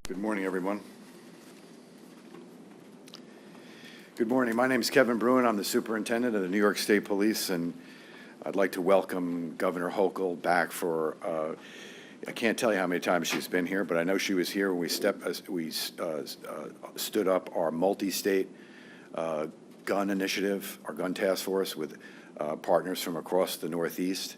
Good morning, everyone. Good morning. My name is Kevin Bruin. I'm the Superintendent of the New York State Police, and I'd like to welcome Governor Hochul back for, I can't tell you how many times she's been here, but I know she was here when we stood up our multi-state gun initiative, our gun task force with partners from across the Northeast.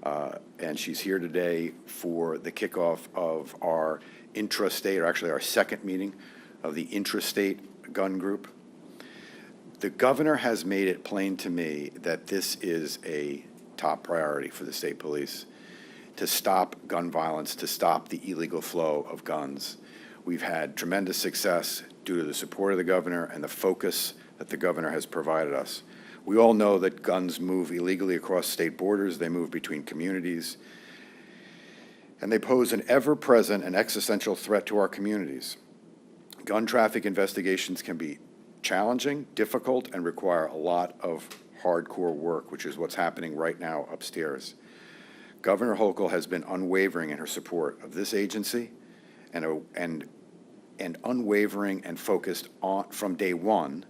And she's here today for the kickoff of our intrastate, or actually our second meeting of the Interstate Gun Group. The governor has made it plain to me that this is a top priority for the state police, to stop gun violence, to stop the illegal flow of guns. We've had tremendous success due to the support of the governor and the focus that the governor has provided us. We all know that guns move illegally across state borders. They move between communities, and they pose an ever-present and existential threat to our communities. Gun traffic investigations can be challenging, difficult, and require a lot of hardcore work, which is what's happening right now upstairs. Governor Hochul has been unwavering in her support of this agency and unwavering and focused on, from day one,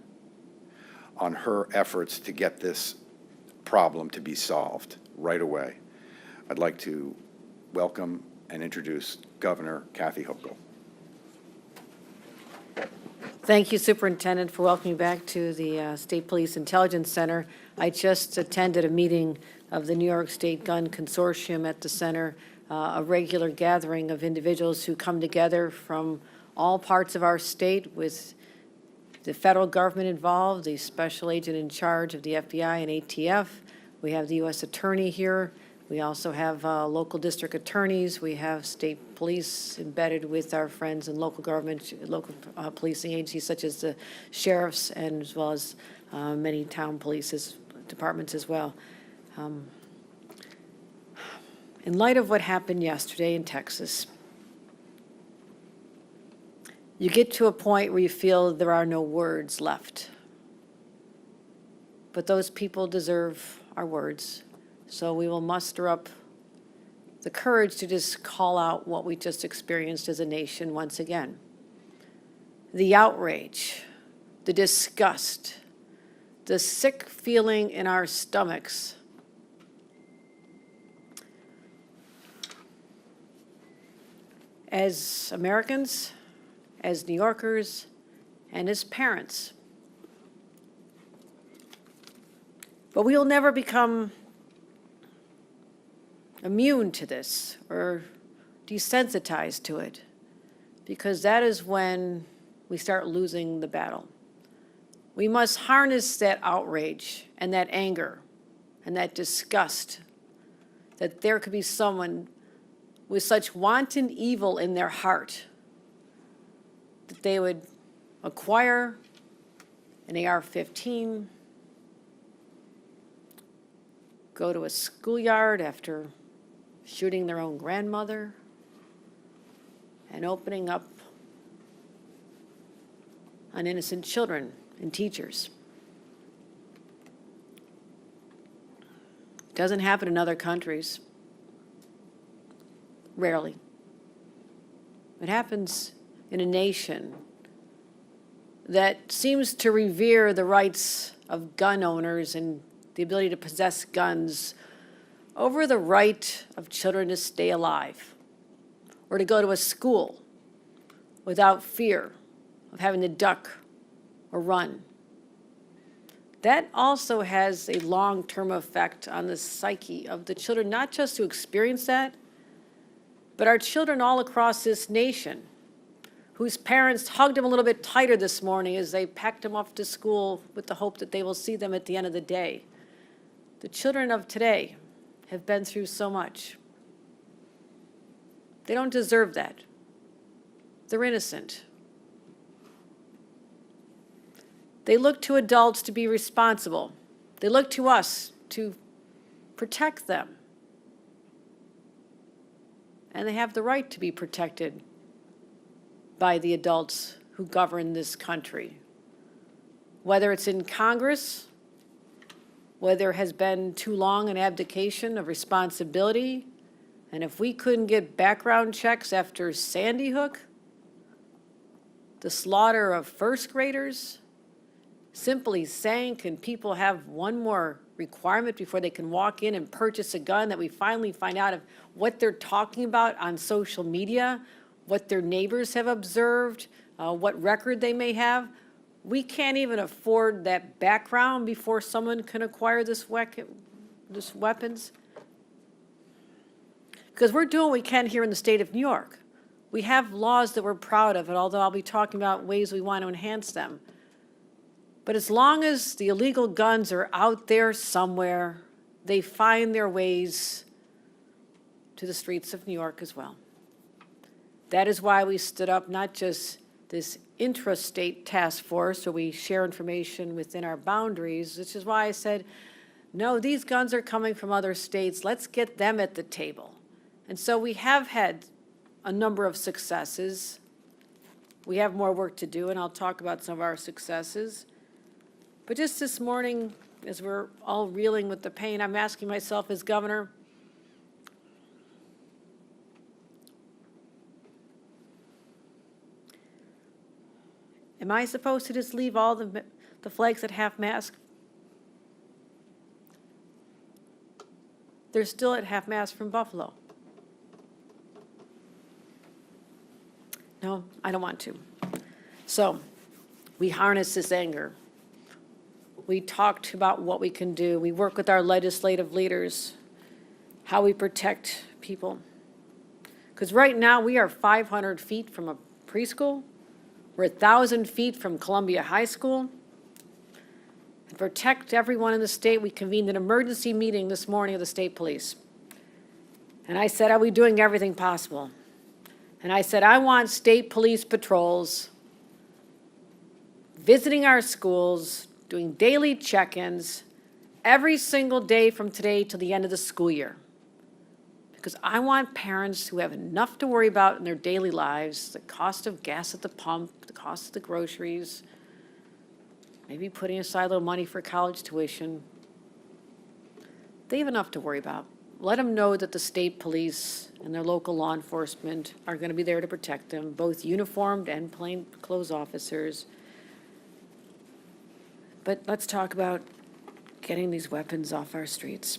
on her efforts to get this problem to be solved right away. I'd like to welcome and introduce Governor Kathy Hochul. Thank you, Superintendent, for welcoming me back to the State Police Intelligence Center. I just attended a meeting of the New York State Gun Consortium at the center, a regular gathering of individuals who come together from all parts of our state, with the federal government involved, the special agent in charge of the FBI and ATF. We have the U.S. Attorney here. We also have local district attorneys. We have state police embedded with our friends in local government, local policing agencies such as the sheriffs, and as well as many town police departments as well. In light of what happened yesterday in Texas, you get to a point where you feel there are no words left. But those people deserve our words. So we will muster up the courage to just call out what we just experienced as a nation once again. The outrage, the disgust, the sick feeling in our stomachs. As Americans, as New Yorkers, and as parents. But we will never become immune to this or desensitized to it, because that is when we start losing the battle. We must harness that outrage and that anger and that disgust that there could be someone with such wanton evil in their heart that they would acquire an AR-15, go to a schoolyard after shooting their own grandmother, and opening up on innocent children and teachers. Doesn't happen in other countries. Rarely. It happens in a nation that seems to revere the rights of gun owners and the ability to possess guns over the right of children to stay alive or to go to a school without fear of having to duck or run. That also has a long-term effect on the psyche of the children, not just to experience that, but our children all across this nation, whose parents hugged them a little bit tighter this morning as they packed them off to school with the hope that they will see them at the end of the day. The children of today have been through so much. They don't deserve that. They're innocent. They look to adults to be responsible. They look to us to protect them. And they have the right to be protected by the adults who govern this country. Whether it's in Congress, whether there has been too long an abdication of responsibility, and if we couldn't get background checks after Sandy Hook, the slaughter of first graders, simply saying, can people have one more requirement before they can walk in and purchase a gun, that we finally find out of what they're talking about on social media, what their neighbors have observed, what record they may have. We can't even afford that background before someone can acquire this weapons. Because we're doing what we can here in the state of New York. We have laws that we're proud of, and although I'll be talking about ways we want to enhance them. But as long as the illegal guns are out there somewhere, they find their ways to the streets of New York as well. That is why we stood up not just this Interstate Task Force, where we share information within our boundaries, which is why I said, no, these guns are coming from other states. Let's get them at the table. And so we have had a number of successes. We have more work to do, and I'll talk about some of our successes. But just this morning, as we're all reeling with the pain, I'm asking myself as governor, am I supposed to just leave all the flags at half-mast? They're still at half-mast from Buffalo. No, I don't want to. So we harness this anger. We talked about what we can do. We work with our legislative leaders, how we protect people. Because right now we are 500 feet from a preschool. We're 1,000 feet from Columbia High School. To protect everyone in the state, we convened an emergency meeting this morning of the state police. And I said, are we doing everything possible? And I said, I want state police patrols visiting our schools, doing daily check-ins every single day from today till the end of the school year. Because I want parents who have enough to worry about in their daily lives, the cost of gas at the pump, the cost of the groceries, maybe putting aside a little money for college tuition. they have enough to worry about. Let them know that the state police and their local law enforcement are going to be there to protect them, both uniformed and plainclothes officers. But let's talk about getting these weapons off our streets.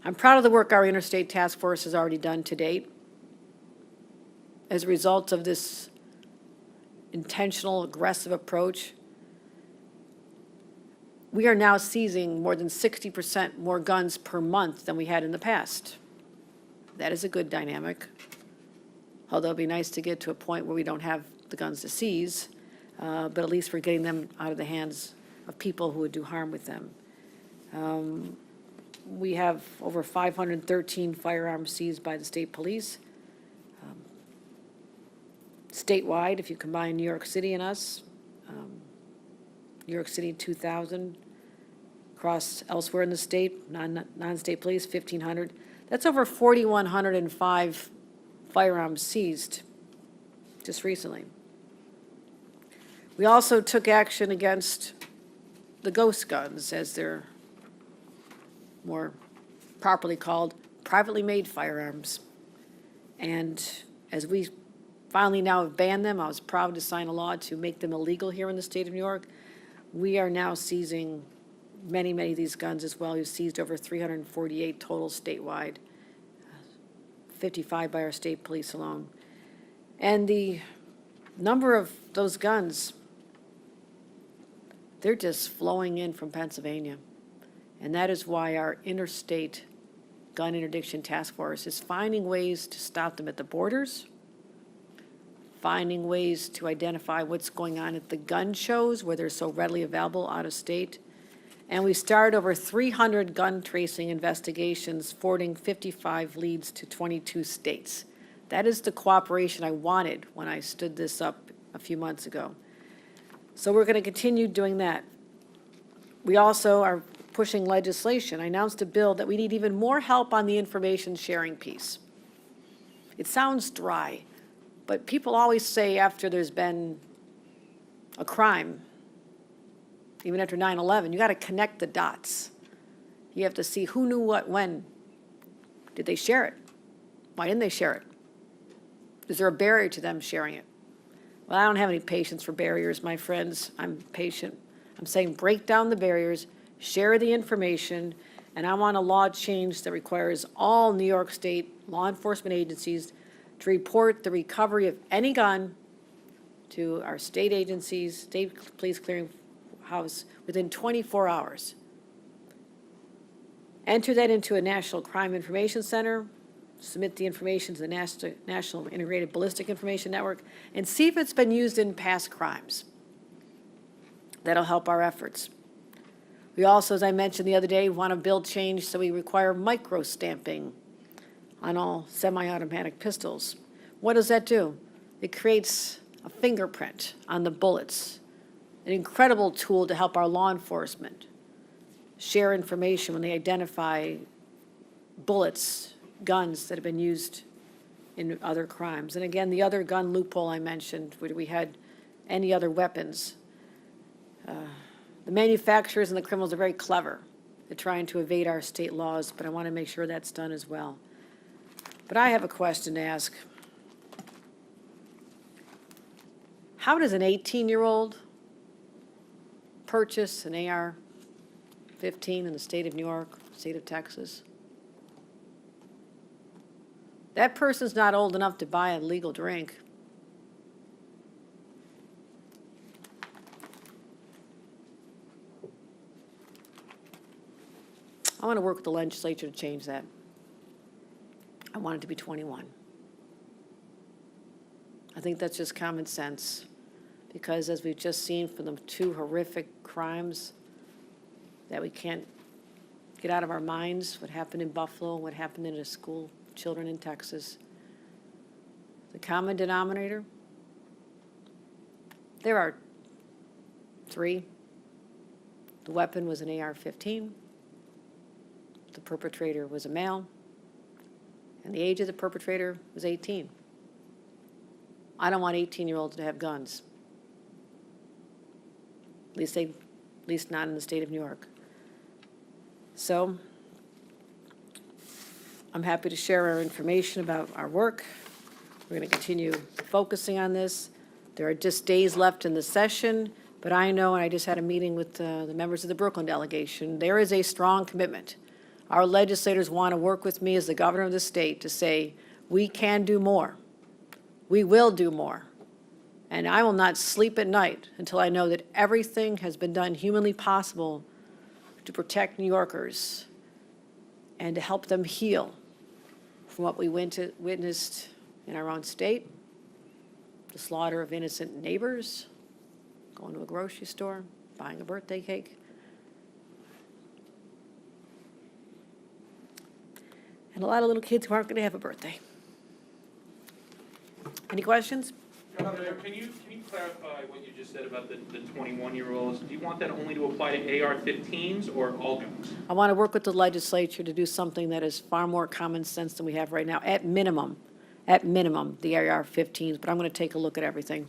I'm proud of the work our Interstate Task Force has already done to date. As a result of this intentional, aggressive approach, we are now seizing more than 60% more guns per month than we had in the past. That is a good dynamic, although it'd be nice to get to a point where we don't have the guns to seize, but at least we're getting them out of the hands of people who would do harm with them. We have over 513 firearms seized by the state police. Statewide, if you combine New York City and us, New York City, 2,000. Across elsewhere in the state, non-state police, 1,500. That's over 4,105 firearms seized just recently. We also took action against the ghost guns, as they're more properly called, privately made firearms. And as we finally now have banned them, I was proud to sign a law to make them illegal here in the state of New York. We are now seizing many, many of these guns as well. We've seized over 348 total statewide, 55 by our state police alone. And the number of those guns, they're just flowing in from Pennsylvania. And that is why our Interstate Gun Interdiction Task Force is finding ways to stop them at the borders, finding ways to identify what's going on at the gun shows where they're so readily available out of state. And we started over 300 gun tracing investigations, forwarding 55 leads to 22 states. That is the cooperation I wanted when I stood this up a few months ago. So we're going to continue doing that. We also are pushing legislation. I announced a bill that we need even more help on the information sharing piece. It sounds dry, but people always say after there's been a crime, even after 9/11, you got to connect the dots. You have to see who knew what when. Did they share it? Why didn't they share it? Is there a barrier to them sharing it? Well, I don't have any patience for barriers, my friends. I'm patient. I'm saying break down the barriers, share the information, and I want a law change that requires all New York State law enforcement agencies to report the recovery of any gun to our state agencies, state police clearinghouse, within 24 hours. Enter that into a National Crime Information Center, submit the information to the National Integrated Ballistic Information Network, and see if it's been used in past crimes. That'll help our efforts. We also, as I mentioned the other day, want to build change so we require micro-stamping on all semi-automatic pistols. What does that do? It creates a fingerprint on the bullets, an incredible tool to help our law enforcement share information when they identify bullets, guns that have been used in other crimes. And again, the other gun loophole I mentioned, where we had any other weapons. The manufacturers and the criminals are very clever at trying to evade our state laws, but I want to make sure that's done as well. But I have a question to ask. How does an 18-year-old purchase an AR-15 in the state of New York, state of Texas? That person's not old enough to buy a legal drink. I want to work with the legislature to change that. I want it to be 21. I think that's just common sense, because as we've just seen from the two horrific crimes that we can't get out of our minds, what happened in Buffalo, what happened in a school, children in Texas, the common denominator, there are three. The weapon was an AR-15. The perpetrator was a male, and the age of the perpetrator was 18. I don't want 18-year-olds to have guns. At least least not in the state of New York. So I'm happy to share our information about our work. We're going to continue focusing on this. There are just days left in the session, but I know, and I just had a meeting with the members of the Brooklyn delegation, there is a strong commitment. Our legislators want to work with me as the governor of the state to say, we can do more. We will do more. And I will not sleep at night until I know that everything has been done humanly possible to protect New Yorkers and to help them heal from what we witnessed in our own state, the slaughter of innocent neighbors, going to a grocery store, buying a birthday cake. And a lot of little kids who aren't going to have a birthday. Any questions? Governor, can you clarify what you just said about the 21-year-olds? Do you want that only to apply to AR-15s or all guns? I want to work with the legislature to do something that is far more common sense than we have right now, at minimum, the AR-15s, but I'm going to take a look at everything.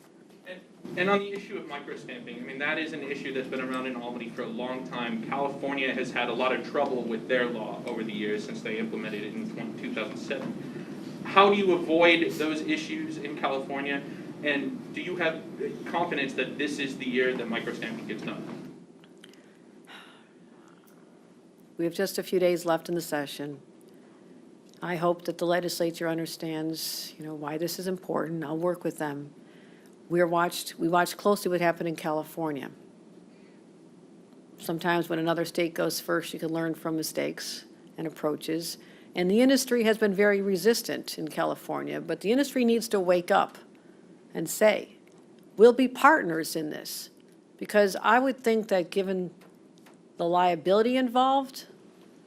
And on the issue of microstamping, I mean, that is an issue that's been around in Albany for a long time. California has had a lot of trouble with their law over the years since they implemented it in 2007. How do you avoid those issues in California? And do you have confidence that this is the year that microstamping gets done? We have just a few days left in the session. I hope that the legislature understands, why this is important. I'll work with them. We watched closely what happened in California. Sometimes when another state goes first, you can learn from mistakes and approaches. And the industry has been very resistant in California, but the industry needs to wake up and say, we'll be partners in this. Because I would think that given the liability involved,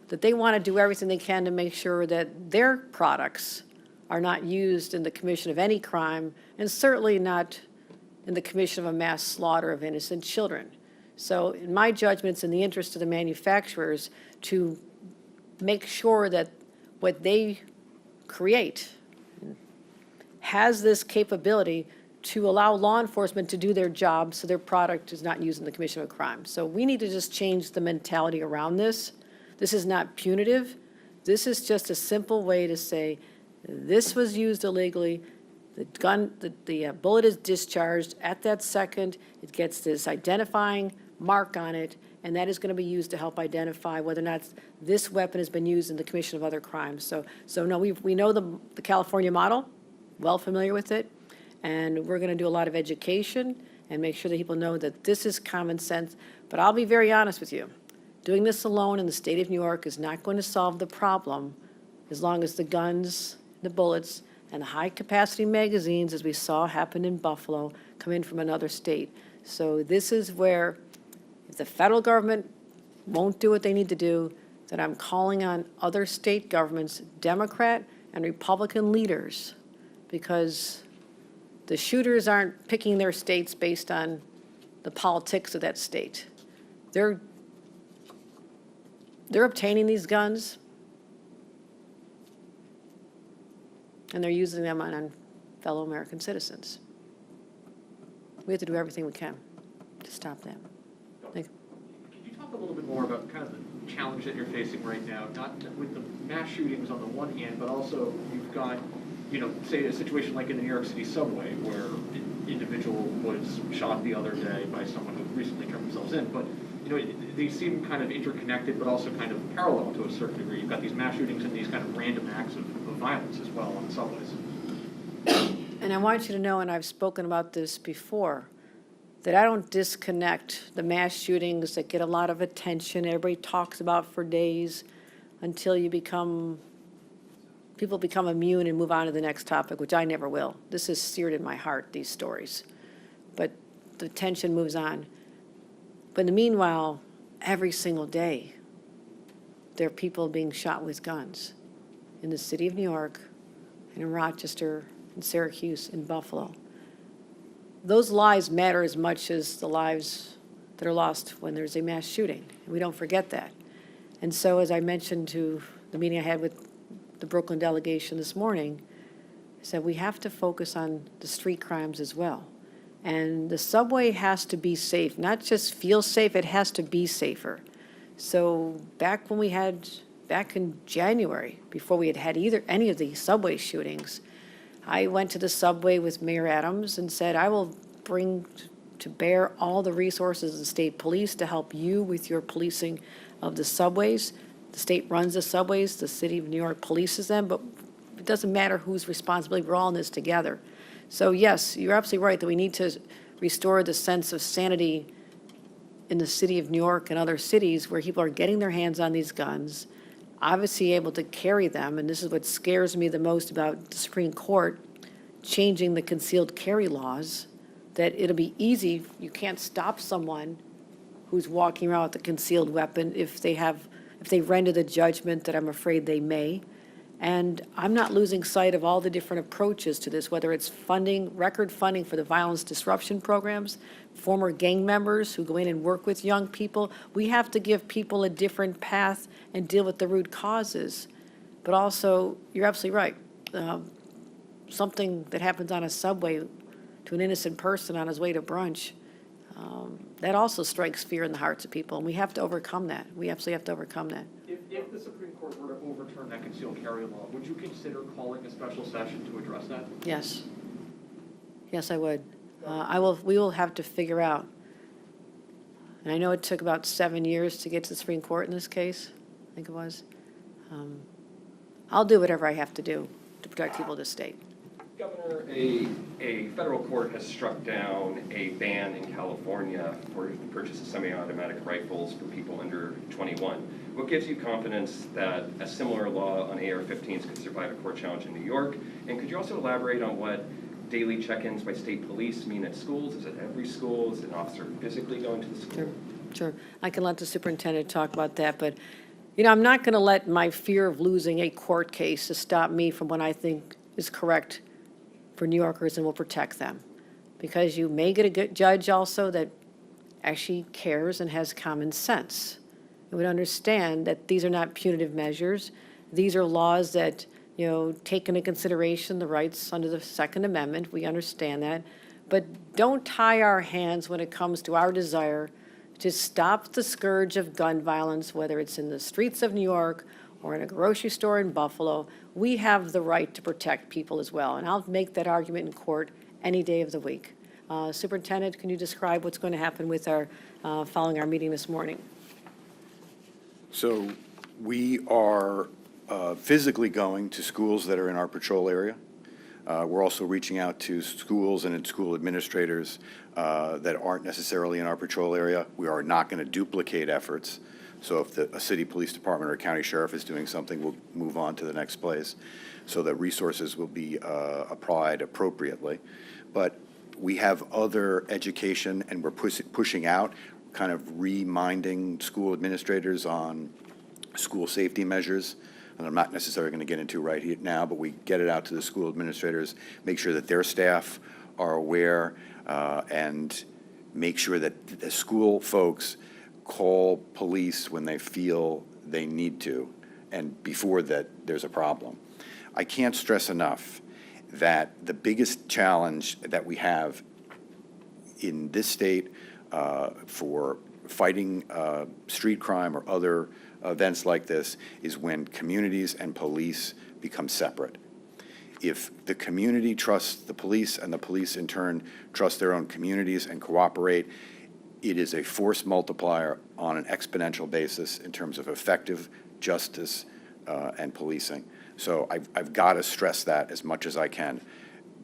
that they want to do everything they can to make sure that their products are not used in the commission of any crime, and certainly not in the commission of a mass slaughter of innocent children. So in my judgment, it's in the interest of the manufacturers to make sure that what they create has this capability to allow law enforcement to do their job so their product is not used in the commission of a crime. So we need to just change the mentality around this. This is not punitive. This is just a simple way to say, this was used illegally, the bullet is discharged at that second, it gets this identifying mark on it, and that is going to be used to help identify whether or not this weapon has been used in the commission of other crimes. So no, we know the California model, well familiar with it, and we're going to do a lot of education and make sure that people know that this is common sense. But I'll be very honest with you. Doing this alone in the state of New York is not going to solve the problem as long as the guns, the bullets, and the high-capacity magazines, as we saw happen in Buffalo, come in from another state. So this is where, if the federal government won't do what they need to do, then I'm calling on other state governments, Democrat and Republican leaders, because the shooters aren't picking their states based on the politics of that state. They're obtaining these guns, and they're using them on fellow American citizens. We have to do everything we can to stop that. Thank you. Can you talk a little bit more about kind of the challenge that you're facing right now, not with the mass shootings on the one hand, but also you've got, say a situation like in the New York City subway where an individual was shot the other day by someone who recently turned themselves in, but they seem kind of interconnected, but also kind of parallel to a certain degree. You've got these mass shootings and these kind of random acts of violence as well on subways. And I want you to know, and I've spoken about this before, that I don't disconnect the mass shootings that get a lot of attention, everybody talks about for days, until people become immune and move on to the next topic, which I never will. This is seared in my heart, these stories. But the tension moves on. But in the meanwhile, every single day, there are people being shot with guns in the city of New York, and in Rochester, in Syracuse, in Buffalo. Those lives matter as much as the lives that are lost when there's a mass shooting. And we don't forget that. And so, as I mentioned to the meeting I had with the Brooklyn delegation this morning, I said we have to focus on the street crimes as well. And the subway has to be safe, not just feel safe, it has to be safer. So back in January, before we had had any of these subway shootings, I went to the subway with Mayor Adams and said, I will bring to bear all the resources of the state police to help you with your policing of the subways. The state runs the subways, the city of New York polices them, but it doesn't matter whose responsibility, we're all in this together. So yes, you're absolutely right that we need to restore the sense of sanity in the city of New York and other cities where people are getting their hands on these guns, obviously able to carry them, and this is what scares me the most about the Supreme Court changing the concealed carry laws, that it'll be easy, you can't stop someone who's walking around with a concealed weapon if they render the judgment that I'm afraid they may. And I'm not losing sight of all the different approaches to this, whether it's funding, record funding for the violence disruption programs, former gang members who go in and work with young people. We have to give people a different path and deal with the root causes. But also, you're absolutely right. Something that happens on a subway to an innocent person on his way to brunch, that also strikes fear in the hearts of people, and we have to overcome that. We absolutely have to overcome that. If the Supreme Court were to overturn that concealed carry law, would you consider calling a special session to address that? Yes. Yes, I would. We will have to figure out, and I know it took about 7 years to get to the Supreme Court in this case, I think it was. I'll do whatever I have to do to protect people of the state. Governor, a federal court has struck down a ban in California for the purchase of semi-automatic rifles for people under 21. What gives you confidence that a similar law on AR-15s could survive a court challenge in New York? And could you also elaborate on what daily check-ins by state police mean at schools? Is it every school? Is an officer physically going to the school? Sure. I can let the superintendent talk about that, but, I'm not going to let my fear of losing a court case to stop me from what I think is correct for New Yorkers and will protect them. Because you may get a good judge also that actually cares and has common sense. And would understand that these are not punitive measures. These are laws that, take into consideration the rights under the Second Amendment. We understand that. But don't tie our hands when it comes to our desire to stop the scourge of gun violence, whether it's in the streets of New York or in a grocery store in Buffalo. We have the right to protect people as well, and I'll make that argument in court any day of the week. Superintendent, can you describe what's going to happen with our, following our meeting this morning? So we are physically going to schools that are in our patrol area. We're also reaching out to schools and school administrators that aren't necessarily in our patrol area. We are not going to duplicate efforts. So if a city police department or a county sheriff is doing something, we'll move on to the next place so that resources will be applied appropriately. But we have other education, and we're pushing out, kind of reminding school administrators on school safety measures. And I'm not necessarily going to get into right here now, but we get it out to the school administrators, make sure that their staff are aware, and make sure that the school folks call police when they feel they need to, and before that there's a problem. I can't stress enough that the biggest challenge that we have in this state for fighting street crime or other events like this is when communities and police become separate. If the community trusts the police and the police in turn trust their own communities and cooperate, it is a force multiplier on an exponential basis in terms of effective justice and policing. So I've got to stress that as much as I can,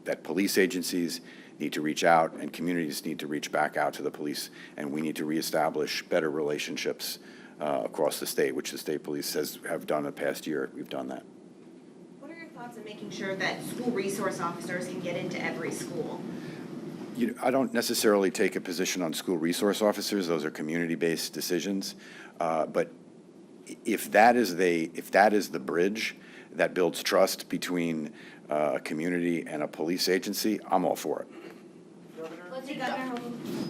that police agencies need to reach out and communities need to reach back out to the police, and we need to reestablish better relationships across the state, which the state police have done the past year. We've done that. What are your thoughts on making sure that school resource officers can get into every school? I don't necessarily take a position on school resource officers. Those are community-based decisions. But if that is the bridge that builds trust between a community and a police agency, I'm all for it. Let's Hey, Governor,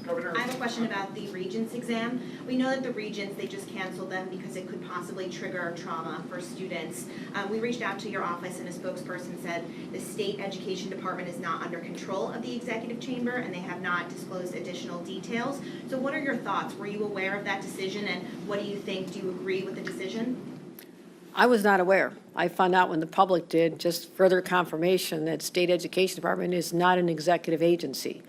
Governor. I have a question about the Regents exam. We know that the Regents, they just canceled them because it could possibly trigger trauma for students. We reached out to your office and a spokesperson said the state education department is not under control of the executive chamber and they have not disclosed additional details. So what are your thoughts? Were you aware of that decision and what do you think? Do you agree with the decision? I was not aware. I found out when the public did, just further confirmation that State Education Department is not an executive agency.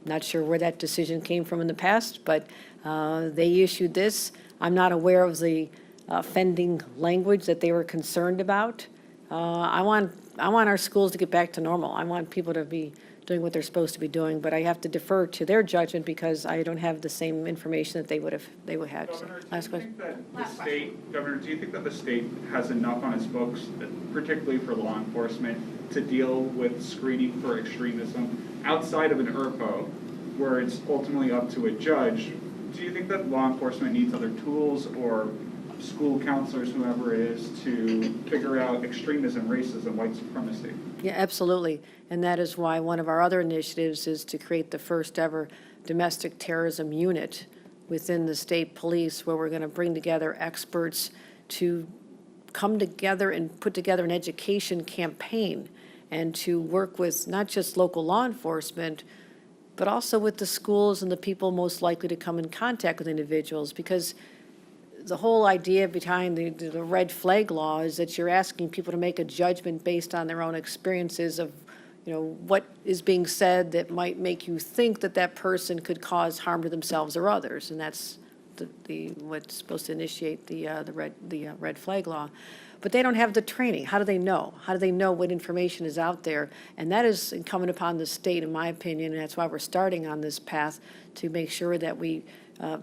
Not sure where that decision came from in the past, but they issued this. I'm not aware of the offending language that they were concerned about. I want our schools to get back to normal. I want people to be doing what they're supposed to be doing, but I have to defer to their judgment because I don't have the same information that they would have had. So, last question. Governor, do you think that the state has enough on its books, particularly for law enforcement, to deal with screening for extremism outside of an ERPO, where it's ultimately up to a judge? Do you think that law enforcement needs other tools or school counselors, whoever it is, to figure out extremism, racism, white supremacy? Yeah, absolutely. And that is why one of our other initiatives is to create the first ever domestic terrorism unit within the state police, where we're going to bring together experts to come together and put together an education campaign and to work with not just local law enforcement, but also with the schools and the people most likely to come in contact with individuals. Because the whole idea behind the red flag law is that you're asking people to make a judgment based on their own experiences of, what is being said that might make you think that that person could cause harm to themselves or others, and that's what's supposed to initiate the red flag law. But they don't have the training. How do they know? How do they know what information is out there? And that is incumbent upon the state, in my opinion, and that's why we're starting on this path to make sure that we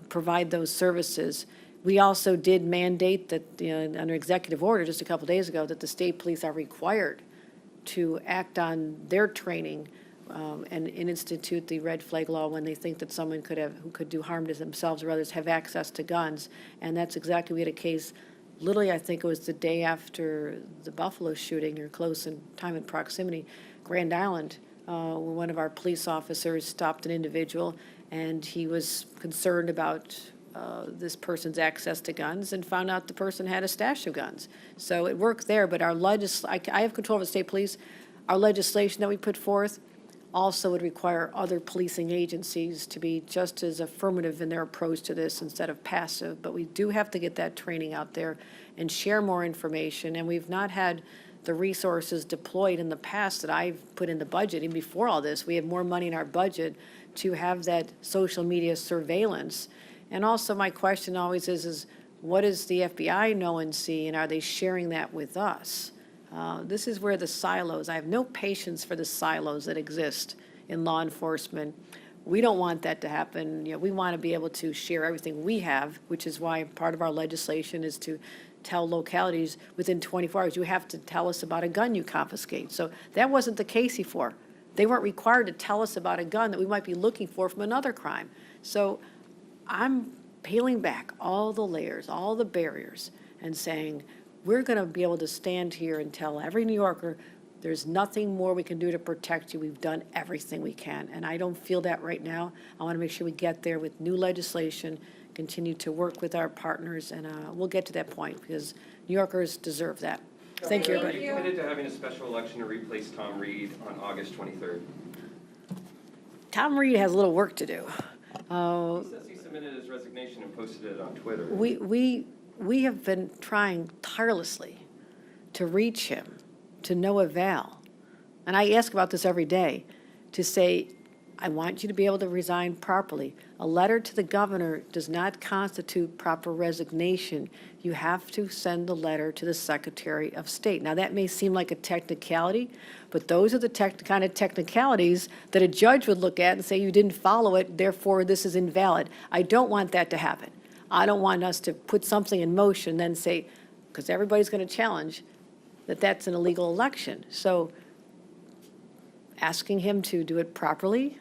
provide those services. We also did mandate that, under executive order just a couple days ago, that the state police are required to act on their training and institute the red flag law when they think that someone who could do harm to themselves or others have access to guns. And that's exactly, we had a case, literally I think it was the day after the Buffalo shooting, or close in time and proximity, Grand Island, where one of our police officers stopped an individual and he was concerned about this person's access to guns and found out the person had a stash of guns. So it worked there, but I have control of the state police. Our legislation that we put forth also would require other policing agencies to be just as affirmative in their approach to this instead of passive. But we do have to get that training out there and share more information. And we've not had the resources deployed in the past that I've put in the budget. Even before all this, we have more money in our budget to have that social media surveillance. And also my question always is what does the FBI know and see, and are they sharing that with us? This is where the silos, I have no patience for the silos that exist in law enforcement. We don't want that to happen. We want to be able to share everything we have, which is why part of our legislation is to tell localities within 24 hours, you have to tell us about a gun you confiscate. So that wasn't the case before. They weren't required to tell us about a gun that we might be looking for from another crime. So I'm peeling back all the layers, all the barriers, and saying, we're going to be able to stand here and tell every New Yorker, there's nothing more we can do to protect you. We've done everything we can. And I don't feel that right now. I want to make sure we get there with new legislation, continue to work with our partners, and we'll get to that point because New Yorkers deserve that. Thank you, everybody. Are you committed to having a special election to replace Tom Reed on August 23rd? Tom Reed has a little work to do. He says he submitted his resignation and posted it on Twitter. We have been trying tirelessly to reach him, to no avail. And I ask about this every day, to say, I want you to be able to resign properly. A letter to the governor does not constitute proper resignation. You have to send the letter to the Secretary of State. Now, that may seem like a technicality, but those are the kind of technicalities that a judge would look at and say, you didn't follow it, therefore this is invalid. I don't want that to happen. I don't want us to put something in motion, then say, because everybody's going to challenge that that's an illegal election. So asking him to do it properly,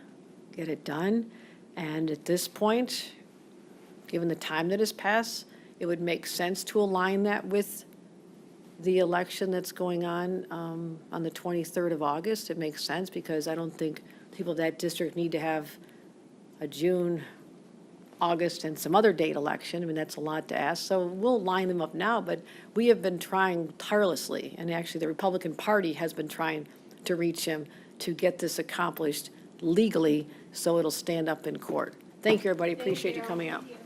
get it done, and at this point, given the time that has passed, it would make sense to align that with the election that's going on the 23rd of August. It makes sense because I don't think people of that district need to have a June, August, and some other date election. I mean, that's a lot to ask. So we'll line them up now, but we have been trying tirelessly, and actually the Republican Party has been trying to reach him to get this accomplished legally so it'll stand up in court. Thank you, everybody. Appreciate you coming out. Thank you.